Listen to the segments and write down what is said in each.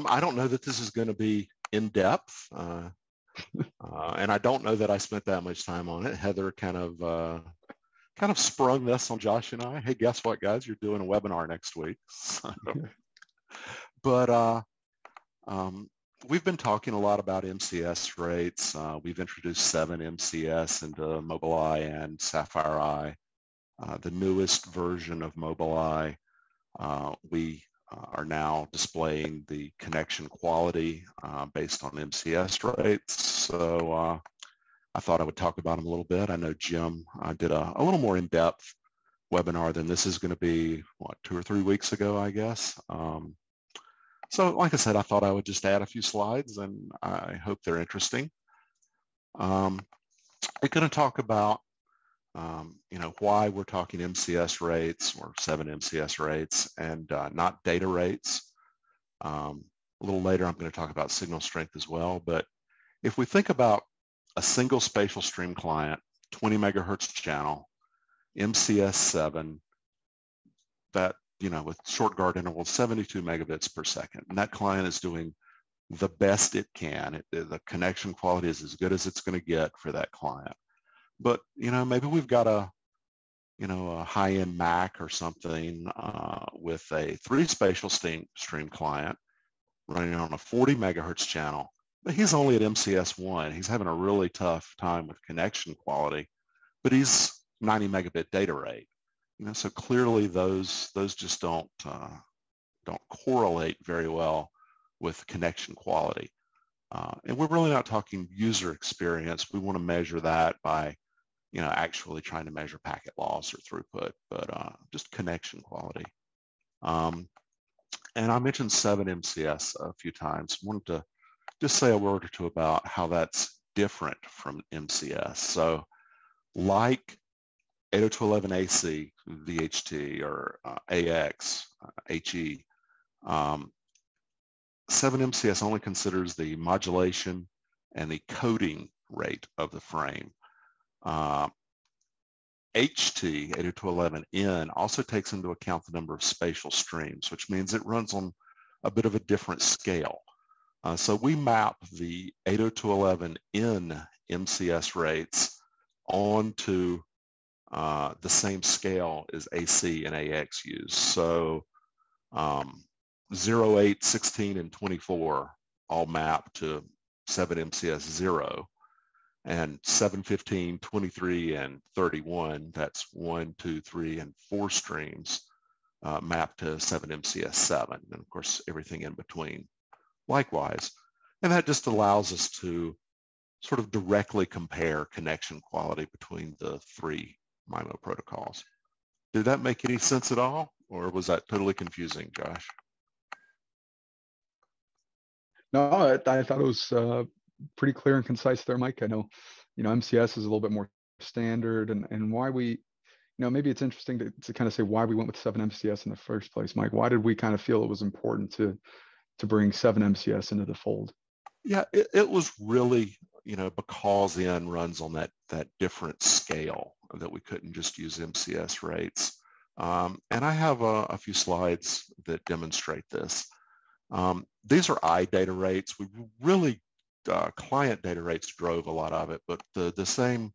I don't know that this is going to be in depth, and I don't know that I spent that much time on it. Heather kind of sprung this on Josh and I. Hey, guess what, guys? You're doing a webinar next week. So, but we've been talking a lot about MCS rates. We've introduced 7 MCS into Mobileye and Sapphire. The newest version of Mobileye. We are now displaying the connection quality based on MCS rates. So I thought I would talk about them a little bit. I know Jim did a little more in-depth webinar than this is going to be, what, 2 or 3 weeks ago, I guess. So like I said, I thought I would just add a few slides, and I hope they're interesting. We're going to talk about why we're talking MCS rates or 7 MCS rates and not data rates. A little later, I'm going to talk about signal strength as well. But if we think about a single spatial stream client, 20 megahertz channel, MCS 7, that, with short guard interval, 72 megabits per second. And that client is doing the best it can. The connection quality is as good as it's going to get for that client. But, maybe we've got a high-end Mac or something with a 3 spatial stream client running on a 40 megahertz channel, but he's only at MCS 1. He's having a really tough time with connection quality, but he's 90 megabit data rate. So clearly those just don't correlate very well with connection quality. And we're really not talking user experience. We want to measure that by actually trying to measure packet loss or throughput, but just connection quality. And I mentioned 7 MCS a few times. I wanted to just say a word or two about how that's different from MCS. So like 802.11ac, VHT, or AX, HE, 7 MCS only considers the modulation and the coding rate of the frame. HT, 802.11n, also takes into account the number of spatial streams, which means it runs on a bit of a different scale. So we map the 802.11n MCS rates onto the same scale as AC and AX use. So 0, 8, 16, and 24 all map to 7 MCS 0. And 7, 15, 23, and 31, that's 1, 2, 3, and 4 streams map to 7 MCS 7. And of course, everything in between likewise. And that just allows us to sort of directly compare connection quality between the 3 MIMO protocols. Did that make any sense at all? Or was that totally confusing, Josh? No, I thought it was pretty clear and concise there, Mike. I know, MCS is a little bit more standard, and why we, maybe it's interesting to kind of say why we went with 7 MCS in the first place, Mike. Why did we kind of feel it was important to bring 7 MCS into the fold? Yeah, it was really, because N runs on that different scale that we couldn't just use MCS rates. And I have a few slides that demonstrate this. These are I data rates. We really client data rates drove a lot of it, but the same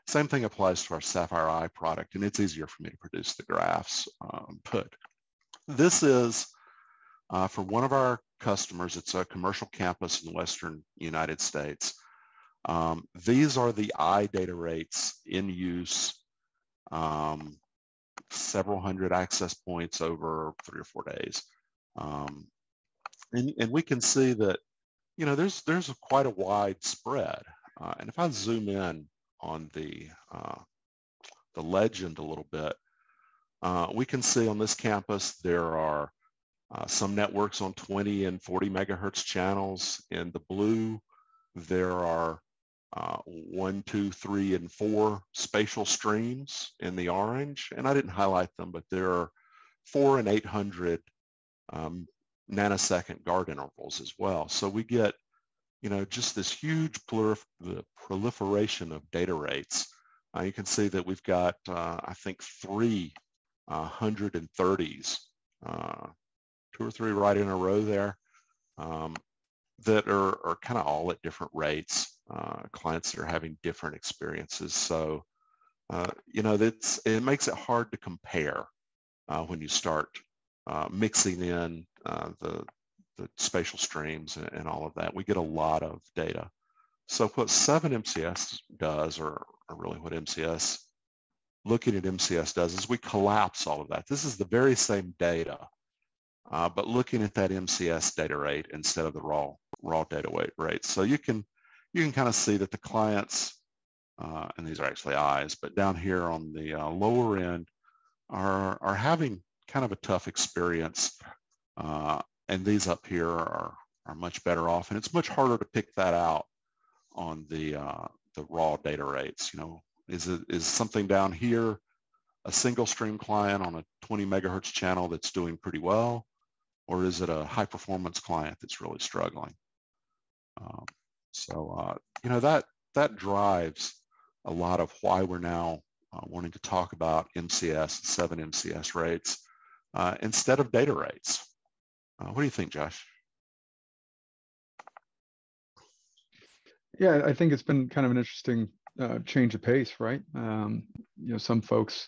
thing applies to our Sapphire I product, and it's easier for me to produce the graphs. But this is for one of our customers. It's a commercial campus in the Western United States. These are the I data rates in use, several hundred access points over 3 or 4 days. And we can see that there's quite a wide spread. And if I zoom in on the legend a little bit, we can see on this campus there are some networks on 20 and 40 megahertz channels. In the blue, there are 1, 2, 3, and 4 spatial streams in the orange. And I didn't highlight them, but there are 4 and 800 nanosecond guard intervals as well. So we get, just this huge proliferation of data rates. You can see that we've got, I think, 3 130s, 2 or 3 right in a row there. that are kind of all at different rates, clients that are having different experiences. So, it makes it hard to compare when you start mixing in the spatial streams and all of that. We get a lot of data. So what 7MCS does, or really what looking at MCS does, is we collapse all of that. This is the very same data, but looking at that MCS data rate instead of the raw data rate. So you can kind of see that the clients, and these are actually eyes, but down here on the lower end are having kind of a tough experience, and these up here are much better off, and it's much harder to pick that out on the raw data rates. Is something down here a single stream client on a 20 megahertz channel that's doing pretty well, or is it a high performance client that's really struggling? That drives a lot of why we're now wanting to talk about MCS, 7MCS rates instead of data rates. What do you think, Josh? Yeah, I think it's been kind of an interesting change of pace, right? Some folks,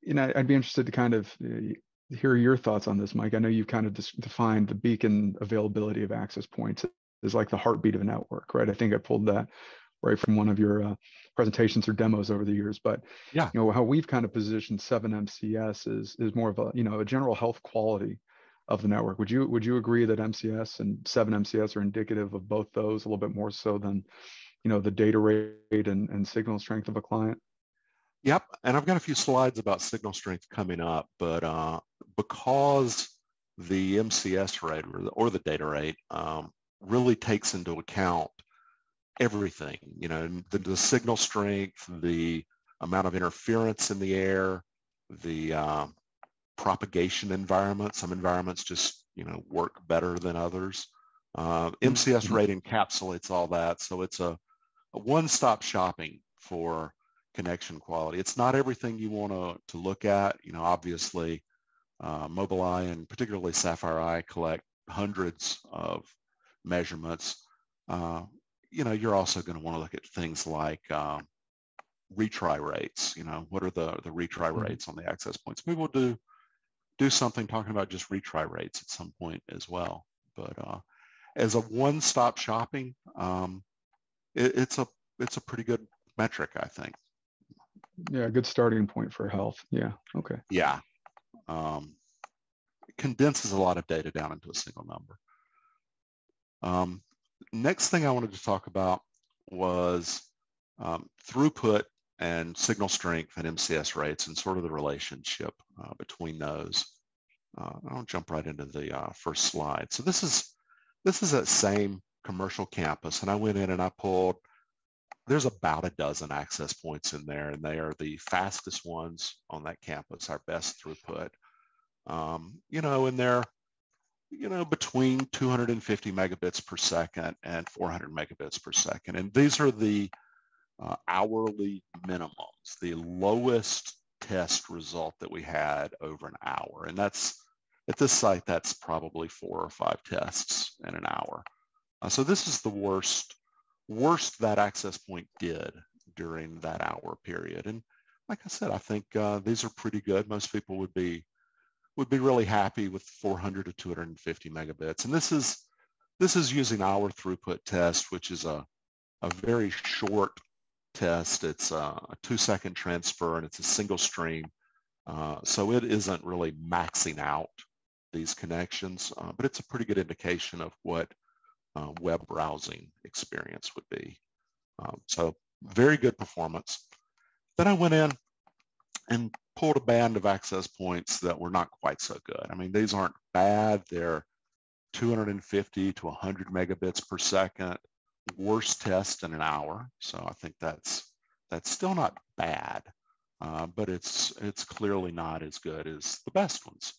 I'd be interested to kind of hear your thoughts on this, Mike. I know you've kind of defined the beacon availability of access points as like the heartbeat of a network, right? I think I pulled that right from one of your presentations or demos over the years. But yeah, how we've kind of positioned 7MCS is more of a general health quality of the network. Would you agree that MCS and 7MCS are indicative of both those a little bit more so than the data rate and signal strength of a client? Yep, and I've got a few slides about signal strength coming up, but because the MCS rate or the data rate really takes into account everything, the signal strength, the amount of interference in the air, the propagation environment. Some environments just, work better than others. MCS rate encapsulates all that, so it's a one-stop shopping for connection quality. It's not everything you want to look at. Obviously, Mobileye and particularly Sapphire Eye collect hundreds of measurements. You're also going to want to look at things like retry rates. What are the retry rates on the access points? We will do something talking about just retry rates at some point as well. But as a one-stop shopping, it's a pretty good metric, I think. Yeah, good starting point for health. Yeah. Okay. Yeah. It condenses a lot of data down into a single number. Next thing I wanted to talk about was throughput and signal strength and MCS rates and sort of the relationship between those. I'll jump right into the first slide. So this is that same commercial campus, and I went in and I pulled. There's about a dozen access points in there, and they are the fastest ones on that campus, our best throughput. And they're, between 250 megabits per second and 400 megabits per second. And these are the hourly minimums, the lowest test result that we had over an hour. And that's, at this site, that's probably 4 or 5 tests in an hour. So this is the worst that access point did during that hour period. And like I said, I think these are pretty good. Most people would be really happy with 400 to 250 megabits. And this is using our throughput test, which is a very short test. It's a 2-second transfer, and it's a single stream. So it isn't really maxing out these connections, but it's a pretty good indication of what web browsing experience would be. So very good performance. Then I went in and pulled a band of access points that were not quite so good. I mean, these aren't bad. They're 250 to 100 megabits per second, worst test in an hour. So I think that's still not bad, but it's clearly not as good as the best ones.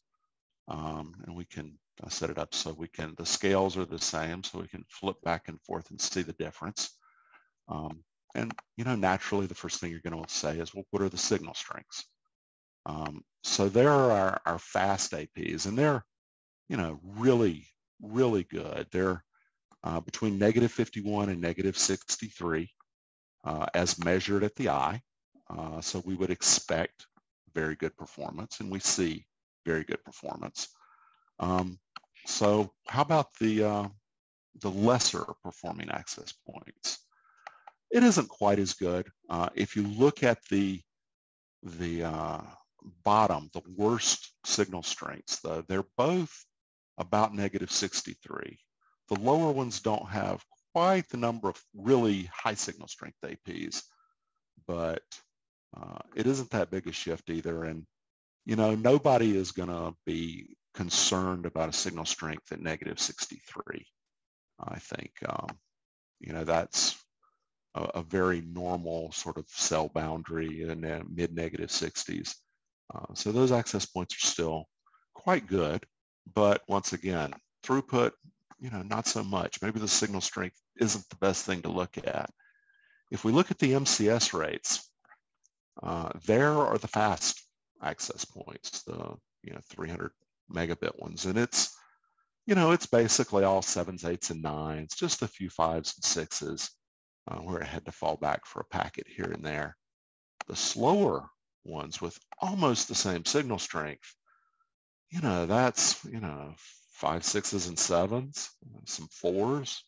And we can set it up so the scales are the same, so we can flip back and forth and see the difference. And naturally, the first thing you're going to say is, well, what are the signal strengths? So there are our fast APs, and they're really really good. They're between -51 and -63 as measured at the eye. So we would expect very good performance, and we see very good performance. So how about the lesser performing access points? It isn't quite as good. If you look at the bottom, the worst signal strengths, they're both about -63. The lower ones don't have quite the number of really high signal strength APs, but it isn't that big a shift either. And, nobody is going to be concerned about a signal strength at -63. I think, that's a very normal sort of cell boundary in the mid-60s. So those access points are still quite good, but once again, throughput, not so much. Maybe the signal strength isn't the best thing to look at. If we look at the MCS rates, there are the fast access points, the 300 megabit ones, and it's basically all 7s, 8s, and 9s, just a few 5s and 6s where it had to fall back for a packet here and there. The slower ones with almost the same signal strength, that's 5s, 6s, and 7s, some 4s,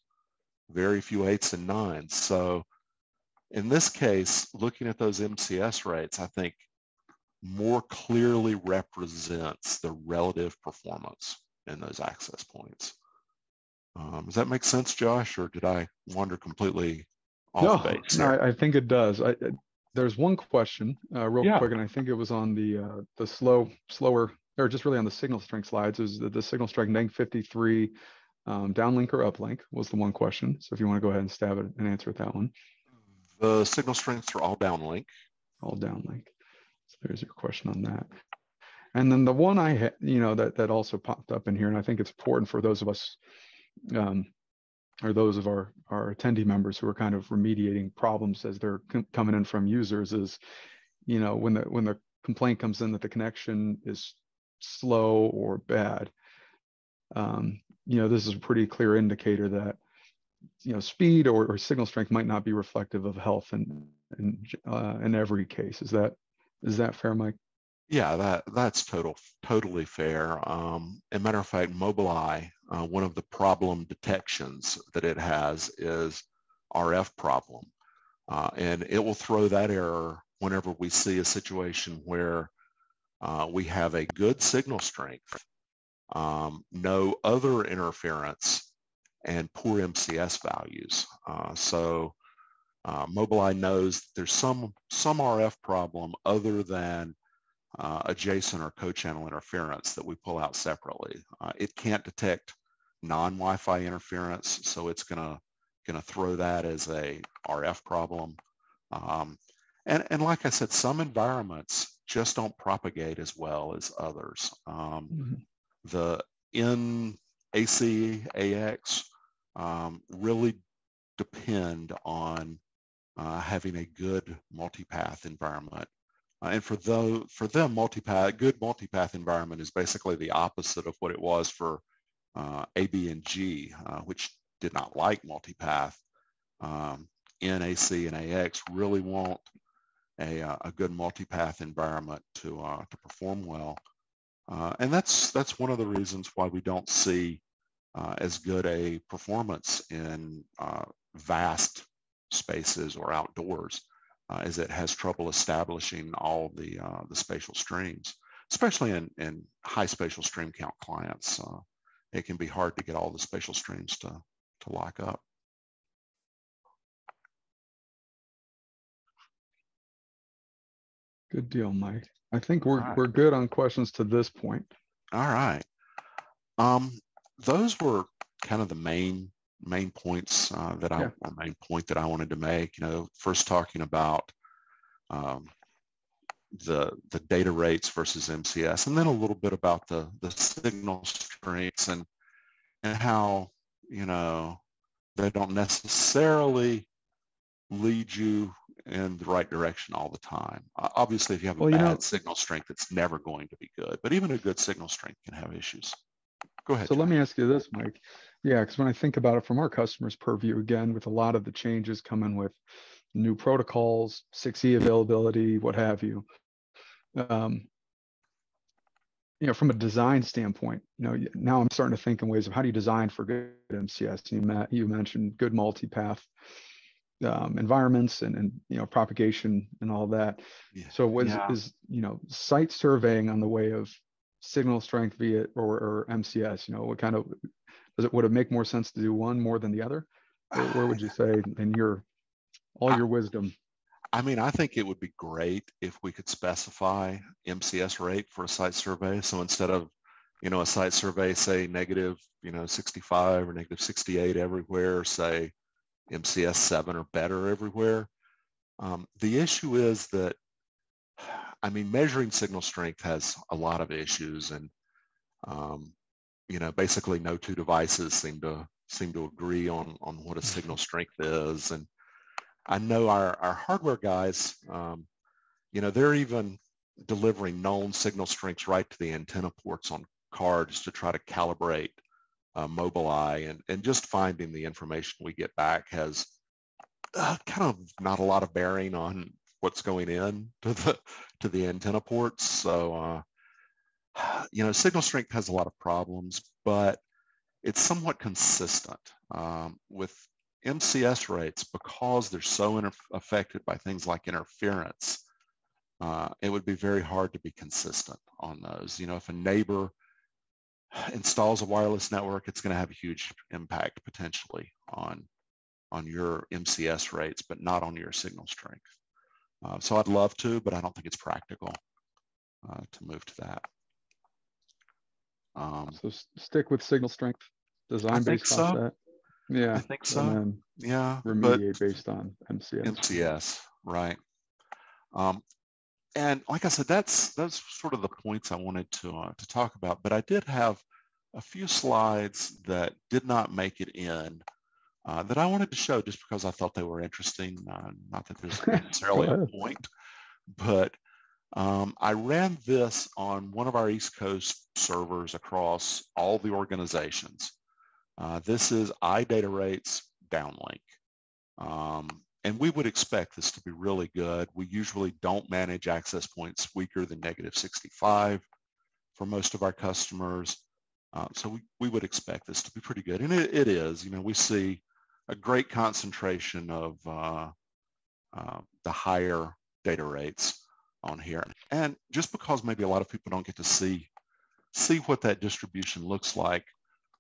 very few 8s and 9s. So in this case, looking at those MCS rates, I think more clearly represents the relative performance in those access points. Does that make sense, Josh, or did I wander completely off base? No, I think it does. There's one question real quick, and I think it was on the slower, or just really on the signal strength slides, is the signal strength -53 downlink or uplink was the one question. So if you want to go ahead and stab it and answer that one. The signal strengths are all downlink. All downlink. So there's your question on that. And then the one I had, that also popped up in here, and I think it's important for those of us, or those of our attendee members who are kind of remediating problems as they're coming in from users, is, when the complaint comes in that the connection is slow or bad, this is a pretty clear indicator that, speed or signal strength might not be reflective of health in every case. Is that fair, Mike? Yeah, that's totally fair. As a matter of fact, Mobileye, one of the problem detections that it has is RF problem. And it will throw that error whenever we see a situation where we have a good signal strength, no other interference, and poor MCS values. So Mobileye knows there's some RF problem other than adjacent or co-channel interference that we pull out separately. It can't detect non-Wi-Fi interference, so it's gonna throw that as a RF problem. And like I said, some environments just don't propagate as well as others. The NAC/AX really depend on having a good multipath environment. And for them, good multipath environment is basically the opposite of what it was for AB and G, which did not like multipath. NAC and AX really want a good multipath environment to perform well. And that's one of the reasons why we don't see as good a performance in vast spaces or outdoors, as it has trouble establishing all the spatial streams, especially in high spatial stream count clients. It can be hard to get all the spatial streams to lock up. Good deal, Mike. I think we're good on questions to this point. All right. Those were kind of the main points main point that I wanted to make. First talking about the data rates versus MCS, and then a little bit about the signal strengths and how they don't necessarily lead you in the right direction all the time. Obviously, if you have a bad signal strength, it's never going to be good. But even a good signal strength can have issues. Go ahead, So let John. me ask you this, Mike. Yeah, because when I think about it from our customers' purview, again, with a lot of the changes coming with new protocols, 6E availability, what have you, um, from a design standpoint, now I'm starting to think in ways of how do you design for good MCS? You mentioned good multipath environments and propagation and all that. Yeah. So Yeah. is site surveying on the way of signal strength via or MCS? What kind of would it make more sense to do one more than the other? Where would you say in all I, your wisdom? I mean, I think it would be great if we could specify MCS rate for a site survey. So instead of, a site survey, say negative, 65 or negative 68 everywhere, say MCS 7 or better everywhere. The issue is that, I mean, measuring signal strength has a lot of issues, and basically no two devices seem to agree on what a signal strength is. And I know our hardware guys, they're even delivering known signal strengths right to the antenna ports on cards to try to calibrate Mobileye, and just finding the information we get back has kind of not a lot of bearing on what's going in to the antenna ports. So signal strength has a lot of problems, but it's somewhat consistent with MCS rates because they're so affected by things like interference. It would be very hard to be consistent on those. If a neighbor installs a wireless network, it's going to have a huge impact potentially on your MCS rates, but not on your signal strength. So I'd love to, but I don't think it's practical to move to that. So stick with signal strength, I design think based off so. that. Yeah, I think and so. then Yeah, but remediate based on MCS. MCS, right? And like I said, that's sort of the points I wanted to talk about. But I did have a few slides that did not make it in that I wanted to show just because I thought they were interesting. Not that there's necessarily a point, but I ran this on one of our East Coast servers across all the organizations. This is iData rates downlink. And we would expect this to be really good. We usually don't manage access points weaker than negative 65 for most of our customers. So we would expect this to be pretty good. And it is. We see a great concentration of the higher data rates on here. And just because maybe a lot of people don't get to see what that distribution looks like,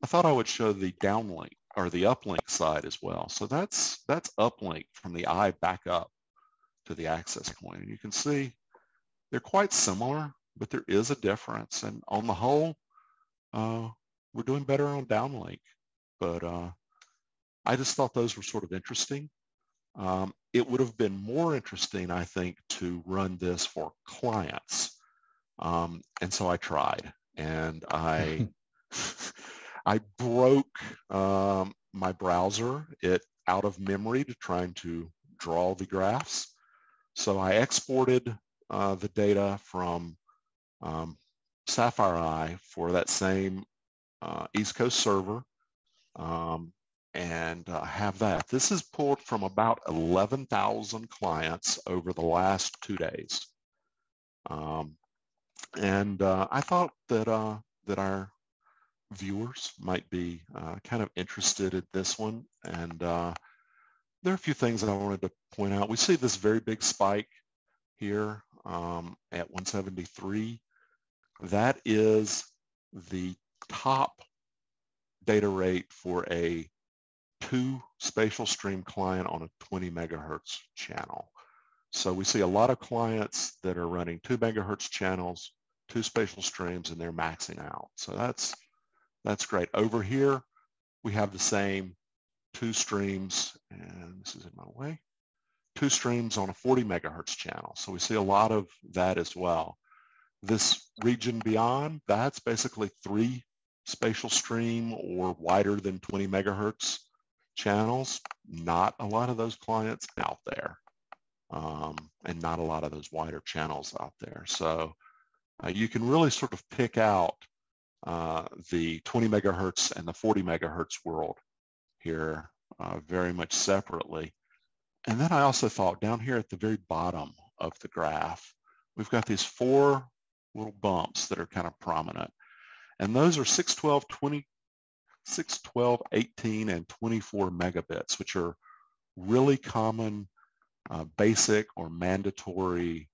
I thought I would show the downlink or the uplink side as well. So that's uplink from the eye back up to the access point. And you can see they're quite similar, but there is a difference. And on the whole, we're doing better on downlink. But I just thought those were sort of interesting. It would have been more interesting, I think, to run this for clients. And so I tried, and I broke my browser out of memory to trying to draw the graphs. So I exported the data from Sapphire Eye for that same East Coast server, and have that. This is pulled from about 11,000 clients over the last 2 days. And I thought that our viewers might be kind of interested in this one. And there are a few things that I wanted to point out. We see this very big spike here at 173. That is the top data rate for a 2 spatial stream client on a 20 megahertz channel. So we see a lot of clients that are running 2 megahertz channels, 2 spatial streams, and they're maxing out. So that's great. Over here, we have the same 2 streams, and this is in my way, 2 streams on a 40 megahertz channel. So we see a lot of that as well. This region beyond, that's basically 3 spatial stream or wider than 20 megahertz channels. Not a lot of those clients out there, and not a lot of those wider channels out there. So you can really sort of pick out the 20 megahertz and the 40 megahertz world here very much separately. And then I also thought down here at the very bottom of the graph, we've got these 4 little bumps that are kind of prominent. And those are 612, 20, 612, 18, and 24 megabits, which are really common basic or mandatory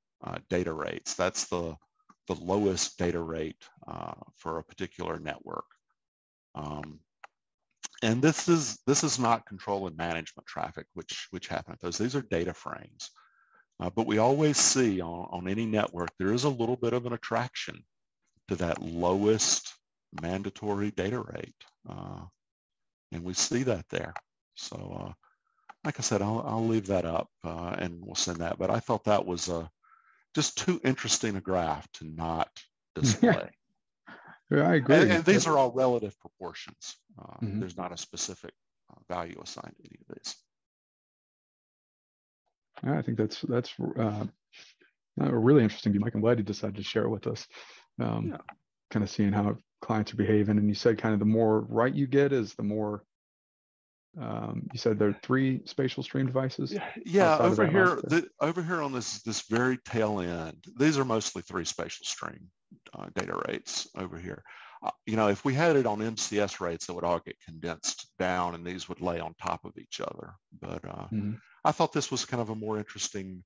data rates. That's the lowest data rate for a particular network. And this is not control and management traffic, which happen at those. These are data frames. But we always see on any network, there is a little bit of an attraction to that lowest mandatory data rate. And we see that there. So like I said, I'll leave that up and we'll send that. But I thought that was just too interesting a graph to not display. Yeah, I agree. And these are all relative proportions. Mm-hmm. There's not a specific value assigned to any of these. I think that's really interesting, Mike. I'm glad you decided to share it with us. Yeah. Kind of seeing how clients are behaving. And you said kind of the more right you get is the more, you said there are 3 spatial stream devices? Yeah, over here, over here on this very tail end, these are mostly 3 spatial stream data rates over here. You know, if we had it on MCS rates, it would all get condensed down and these would lay on top of each other. But mm-hmm. I thought this was kind of a more interesting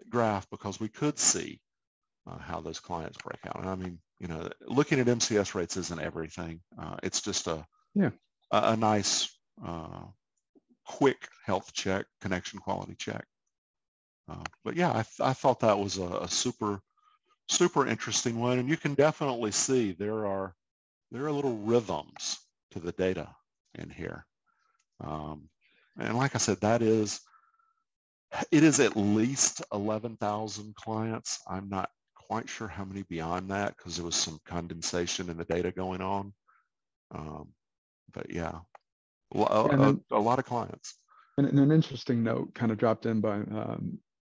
graph because we could see how those clients break out. And I mean, you know, looking at MCS rates isn't everything. It's just a nice, quick health check, connection quality check. But yeah, I thought that was a super interesting one. And you can definitely see there are little rhythms to the data in here. And like I said, it is at least 11,000 clients. I'm not quite sure how many beyond that because there was some condensation in the data going on. But yeah, a lot of clients. And an interesting note kind of dropped in by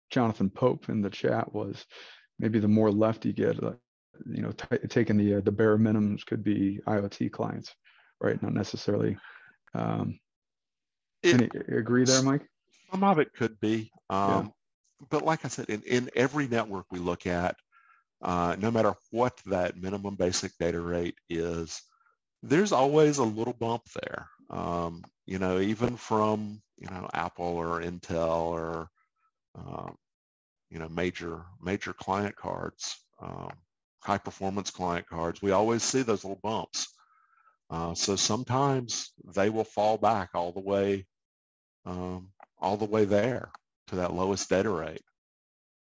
Jonathan Pope in the chat was maybe the more left you get, you know, taking the bare minimums could be IoT clients, right? Not necessarily. Any agree there, Mike? Some of it could be. But like I said, in every network we look at, no matter what that minimum basic data rate is, there's always a little bump there. You know, even from, you know, Apple or Intel or, you know, major client cards, high performance client cards, we always see those little bumps. So sometimes they will fall back all the way there to that lowest data rate.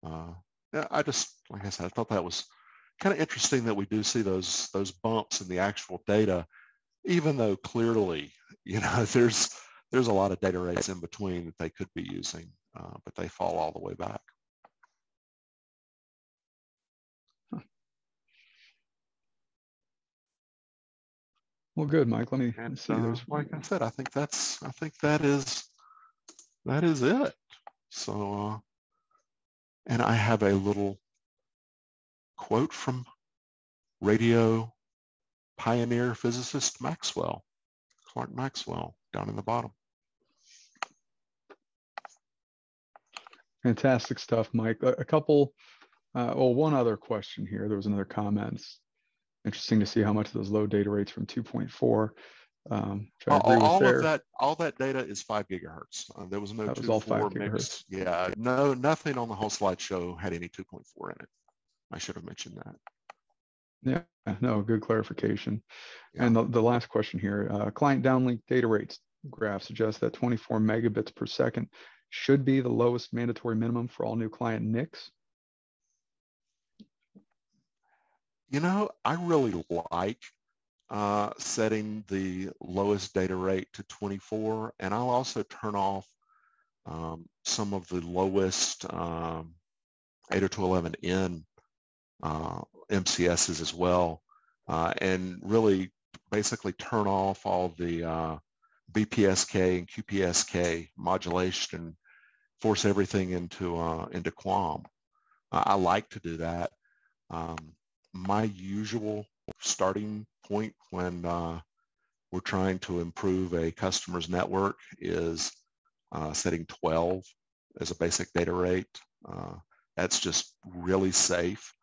Yeah, like I said, I thought that was kind of interesting that we do see those bumps in the actual data, even though clearly, you know, there's a lot of data rates in between that they could be using, but they fall all the way back. Well, good, Mike. Let me see. Like I said, I think that is it. So, and I have a little quote from radio pioneer physicist Clark Maxwell, down in the bottom. Fantastic stuff, Mike. A couple, one other question here. There was another comment. It's interesting to see how much of those low data rates from 2.4. All that data is 5 gigahertz. There was no 2.4 mix. Yeah, nothing on the whole slideshow had any 2.4 in it. I should have mentioned that. Yeah, no, good clarification. Yeah. And the last question here, client downlink data rates graph suggests that 24 megabits per second should be the lowest mandatory minimum for all new client NICs. You know, I really like setting the lowest data rate to 24, and I'll also turn off some of the lowest 802.11n MCSs as well, and really basically turn off all the BPSK and QPSK modulation, force everything into QAM. I like to do that. My usual starting point when we're trying to improve a customer's network is setting 12 as a basic data rate. That's just really safe,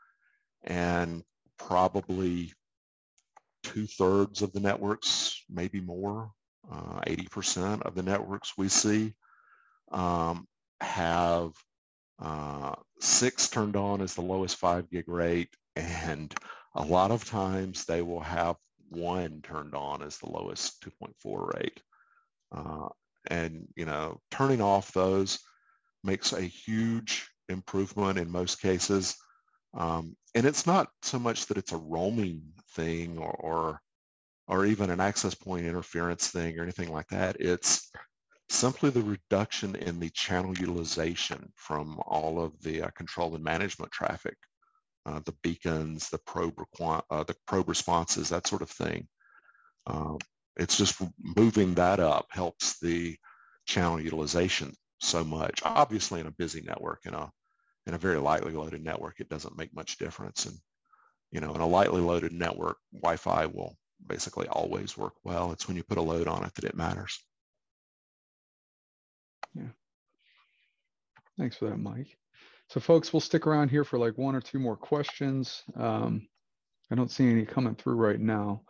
and probably 2/3 of the networks, maybe more, 80% of the networks we see have 6 turned on as the lowest 5 gig rate, and a lot of times they will have 1 turned on as the lowest 2.4 rate. And turning off those makes a huge improvement in most cases. And it's not so much that it's a roaming thing or even an access point interference thing or anything like that. It's simply the reduction in the channel utilization from all of the control and management traffic, the beacons, the probe responses, that sort of thing. It's just moving that up helps the channel utilization so much. Obviously, in a busy network, in a very lightly loaded network, it doesn't make much difference. And in a lightly loaded network, Wi-Fi will basically always work well. It's when you put a load on it that it matters. Yeah. Thanks for that, Mike. So folks, we'll stick around here for like 1 or 2 more questions. I don't see any coming through right now,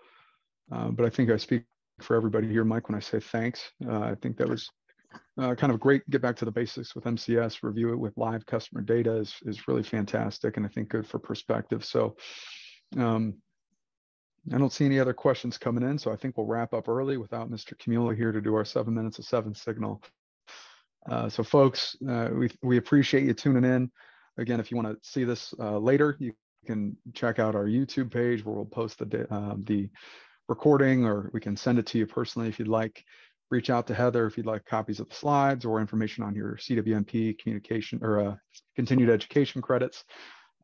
but I think I speak for everybody here, Mike, when I say thanks. I think that was kind of great. Get back to the basics with MCS, review it with live customer data is really fantastic, and I think good for perspective. So I don't see any other questions coming in, so I think we'll wrap up early without Mr. Camula here to do our 7 minutes of 7 signal. So folks, we appreciate you tuning in. Again, if you want to see this later, you can check out our YouTube page where we'll post the recording, or we can send it to you personally if you'd like. Reach out to Heather if you'd like copies of the slides or information on your CWMP communication or continued education credits.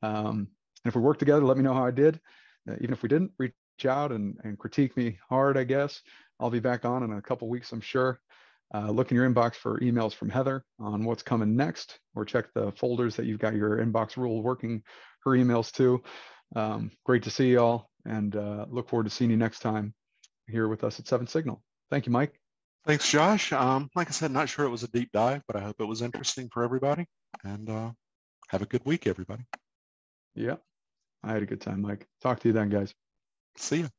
And if we work together, let me know how I did. Even if we didn't, reach out and critique me hard, I guess. I'll be back on in a couple weeks, I'm sure. Look in your inbox for emails from Heather on what's coming next, or check the folders that you've got your inbox rule working her emails to. Great to see you all, and look forward to seeing you next time here with us at 7 Signal. Thank you, Mike. Thanks, Josh. Like I said, not sure it was a deep dive, but I hope it was interesting for everybody. And have a good week, everybody. Yeah, I had a good time, Mike. Talk to you then, guys. See ya.